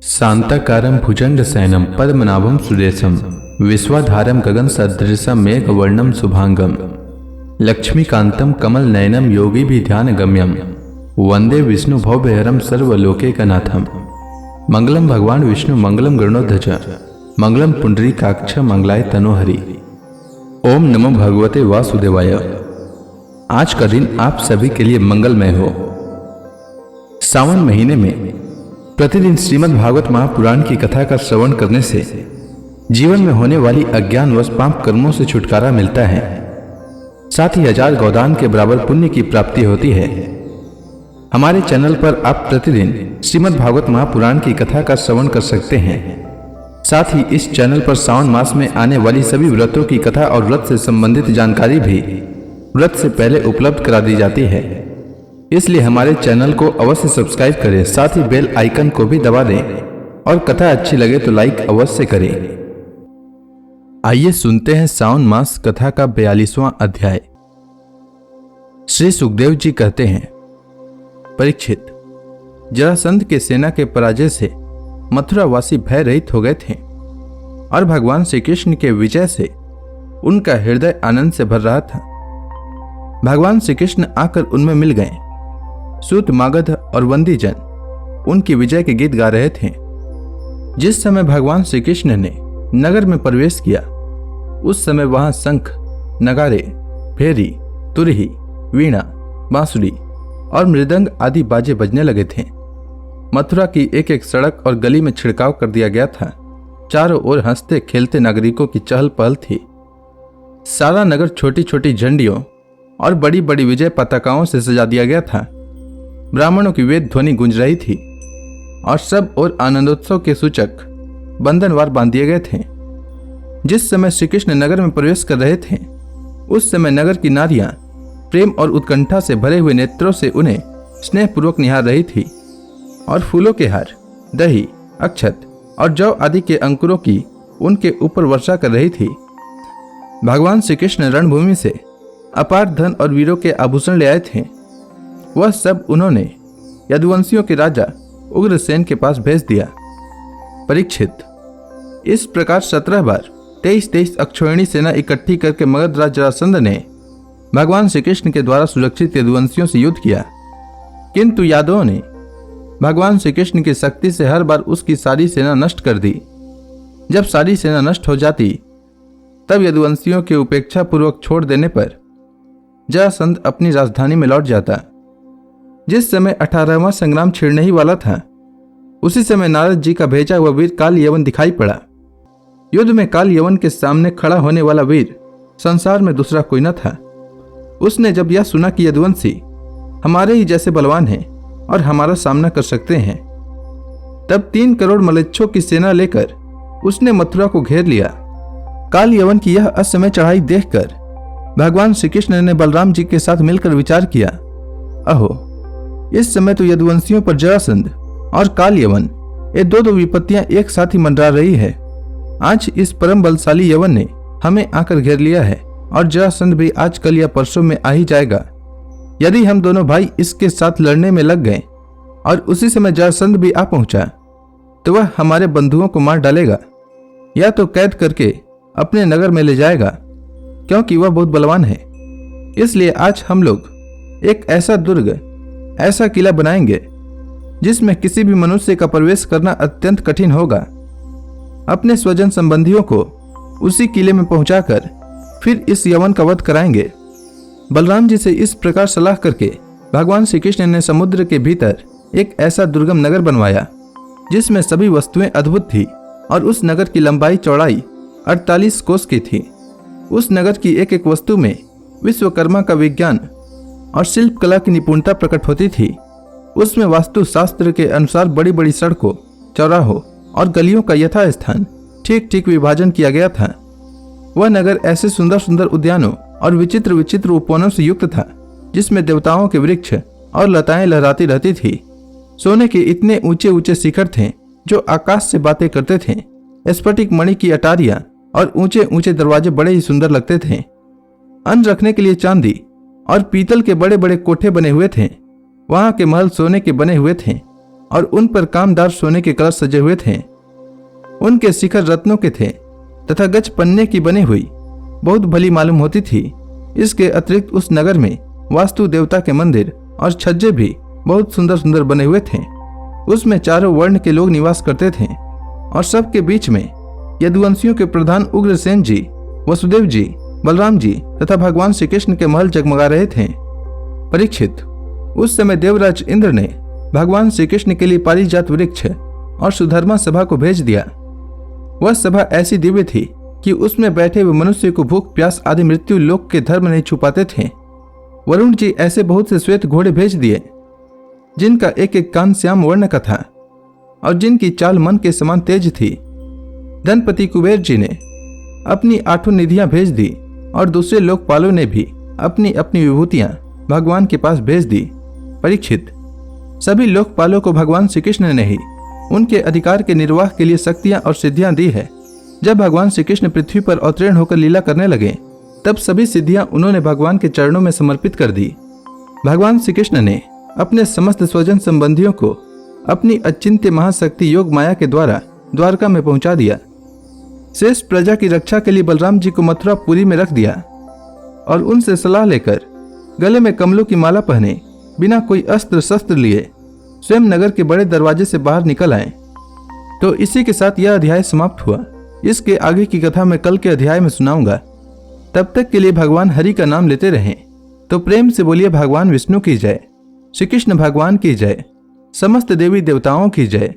शांताकारं भुजंगशयनं पद्मनाभं सुरेशं विश्वाधारं गगनसदृशं मेघवर्णं शुभांगं लक्ष्मीकान्तं कमलनयनं योगिभिर्ध्यानगम्यं वंदे विष्णु भवभयहरं सर्वलोकैकनाथं। मंगलम भगवान विष्णु मंगलम गरुड़ध्वज मंगलम पुंडरीकाक्ष मंगलाय तनोहरि। ओम नमो भगवते वासुदेवाय। आज का दिन आप सभी के लिए मंगलमय हो। सावन महीने में प्रतिदिन श्रीमद् भागवत महापुराण की कथा का श्रवण करने से जीवन में होने वाली अज्ञान व पाप कर्मों से छुटकारा मिलता है, साथ ही 1000 गोदान के बराबर पुण्य की प्राप्ति होती है। हमारे चैनल पर आप प्रतिदिन श्रीमद् भागवत महापुराण की कथा का श्रवण कर सकते हैं। साथ ही इस चैनल पर सावन मास में आने वाली सभी व्रतों की कथा और व्रत से संबंधित जानकारी भी व्रत से पहले उपलब्ध करा दी जाती है। इसलिए हमारे चैनल को अवश्य सब्सक्राइब करें, साथ ही बेल आइकन को भी दबा दें और कथा अच्छी लगे तो लाइक अवश्य करें। आइए सुनते हैं सावन मास कथा का 42वां अध्याय। श्री सुखदेव जी कहते हैं, परीक्षित, जरासंध के सेना के पराजय से मथुरावासी भय रहित हो गए थे और भगवान श्री कृष्ण के विजय से उनका हृदय आनंद से भर रहा था। भगवान श्री कृष्ण आकर उनमें मिल गए। सूत, मागध और वंदीजन उनकी विजय के गीत गा रहे थे। जिस समय भगवान श्री कृष्ण ने नगर में प्रवेश किया, उस समय वहां शंख, नगारे, भेरी, तुरही, वीणा, बांसुरी और मृदंग आदि बाजे बजने लगे थे। मथुरा की एक एक सड़क और गली में छिड़काव कर दिया गया था। चारों ओर हंसते खेलते नागरिकों की चहल पहल थी। सारा नगर छोटी छोटी झंडियों और बड़ी बड़ी विजय पताकाओं से सजा दिया गया था। ब्राह्मणों की वेद ध्वनि गूंज रही थी और सब और आनंदोत्सव के सूचक बंधनवार बांध दिए गए थे। जिस समय श्री कृष्ण नगर में प्रवेश कर रहे थे, उस समय नगर की नारियां प्रेम और उत्कंठा से भरे हुए नेत्रों से उन्हें स्नेहपूर्वक निहार रही थी और फूलों के हार, दही, अक्षत और जौ आदि के अंकुरों की उनके ऊपर वर्षा कर रही थी। भगवान श्री कृष्ण रणभूमि से अपार धन और वीरों के आभूषण ले आए थे। वह सब उन्होंने यदुवंशियों के राजा उग्रसेन के पास भेज दिया। परीक्षित, इस प्रकार 17 बार 23 अक्षौहिणी सेना इकट्ठी करके मगध राज जरासंध ने भगवान श्री कृष्ण के द्वारा सुरक्षित यदुवंशियों से युद्ध किया, किंतु यादवों ने भगवान श्री कृष्ण की शक्ति से हर बार उसकी सारी सेना नष्ट कर दी। जब सारी सेना नष्ट हो जाती, तब यदुवंशियों के उपेक्षा पूर्वक छोड़ देने पर जरासंध अपनी राजधानी में लौट जाता। जिस समय 18वां संग्राम छिड़ने ही वाला था, उसी समय नारद जी का भेजा हुआ वीर काल यवन दिखाई पड़ा। युद्ध में काल यवन के सामने खड़ा होने वाला वीर संसार में दूसरा कोई न था। उसने जब यह सुना कि यदुवंशी हमारे ही जैसे बलवान हैं और हमारा सामना कर सकते हैं, तब 3 करोड़ मलेच्छों की सेना लेकर उसने मथुरा को घेर लिया। काल यवन की यह असमय चढ़ाई देखकर भगवान श्री कृष्ण ने बलराम जी के साथ मिलकर विचार किया, अहो, इस समय तो यदुवंशियों पर जरासंध और काल यवन ये दो विपत्तियां एक साथ ही मंडरा रही है। आज इस परम बलशाली यवन ने हमें आकर घेर लिया है और जरासंध भी आज कल या परसों में आ ही जाएगा। यदि हम दोनों भाई इसके साथ लड़ने में लग गए और उसी समय जरासंध भी आ पहुंचा, तो वह हमारे बंधुओं को मार डालेगा या तो कैद करके अपने नगर में ले जाएगा, क्योंकि वह बहुत बलवान है। इसलिए आज हम लोग एक ऐसा दुर्ग, ऐसा किला बनाएंगे जिसमें किसी भी मनुष्य का प्रवेश करना अत्यंत कठिन होगा। अपने स्वजन संबंधियों को उसी किले में पहुंचाकर फिर इस यवन का वध कराएंगे। बलराम जी से इस प्रकार सलाह करके भगवान श्री कृष्ण ने समुद्र के भीतर एक ऐसा दुर्गम नगर बनवाया जिसमें सभी वस्तुएं अद्भुत थी और उस नगर की लंबाई चौड़ाई 48 कोस की थी। उस नगर की एक एक वस्तु में विश्वकर्मा का विज्ञान और शिल्प कला की निपुणता प्रकट होती थी। उसमें वास्तु शास्त्र के अनुसार बड़ी बड़ी सड़कों, चौराहों और गलियों का यथास्थान ठीक ठीक विभाजन किया गया था। वह नगर ऐसे सुंदर सुंदर उद्यानों और विचित्र विचित्र उपवनों से युक्त था, जिसमें देवताओं के वृक्ष और लताएं लहराती रहती थी। सोने के इतने ऊंचे ऊंचे शिखर थे जो आकाश से बातें करते थे। स्फटिक मणि की अटारियां और ऊंचे ऊंचे दरवाजे बड़े ही सुंदर लगते थे। अन्न रखने के लिए चांदी और पीतल के बड़े बड़े कोठे बने हुए थे। वहां के महल सोने के बने हुए थे और उन पर कामदार सोने के कलश सजे हुए थे। उनके शिखर रत्नों के थे तथा गज पन्ने की बनी हुई बहुत भली मालूम होती थी। इसके अतिरिक्त उस नगर में वास्तु देवता के मंदिर और छज्जे भी बहुत सुंदर सुंदर बने हुए थे। उसमें चारों वर्ण के लोग निवास करते थे और सबके बीच में यदुवंशियों के प्रधान उग्रसेन जी, वसुदेव जी, बलराम जी तथा भगवान श्री कृष्ण के महल जगमगा रहे थे। परीक्षित, उस समय देवराज इंद्र ने भगवान श्री कृष्ण के लिए पारिजात वृक्ष और सुधर्मा सभा को भेज दिया। वह सभा ऐसी दिव्य थी कि उसमें बैठे हुए मनुष्य को भूख प्यास आदि मृत्यु लोक के धर्म नहीं छुपाते थे। वरुण जी ऐसे बहुत से श्वेत घोड़े भेज दिए जिनका एक एक कान श्याम वर्ण का था और जिनकी चाल मन के समान तेज थी। धनपति कुबेर जी ने अपनी 8 निधियां भेज दी और दूसरे लोकपालों ने भी अपनी अपनी विभूतियां भगवान के पास भेज दी। परीक्षित, सभी लोकपालों को भगवान श्री कृष्ण ने ही उनके अधिकार के निर्वाह के लिए शक्तियां और सिद्धियां दी है। जब भगवान श्री कृष्ण पृथ्वी पर अवतीर्ण होकर लीला करने लगे तब सभी सिद्धियां उन्होंने भगवान के चरणों में समर्पित कर दी। भगवान श्री कृष्ण ने अपने समस्त स्वजन संबंधियों को अपनी अचिंत्य महाशक्ति योग माया के द्वारा द्वारका में पहुंचा दिया। शेष प्रजा की रक्षा के लिए बलराम जी को मथुरापुरी में रख दिया और उनसे सलाह लेकर गले में कमलों की माला पहने बिना कोई अस्त्र शस्त्र लिए स्वयं नगर के बड़े दरवाजे से बाहर निकल आए। तो इसी के साथ यह अध्याय समाप्त हुआ। इसके आगे की कथा मैं कल के अध्याय में सुनाऊंगा। तब तक के लिए भगवान हरि का नाम लेते रहें। तो प्रेम से बोलिए भगवान विष्णु की जय, श्री कृष्ण भगवान की जय, समस्त देवी देवताओं की जय।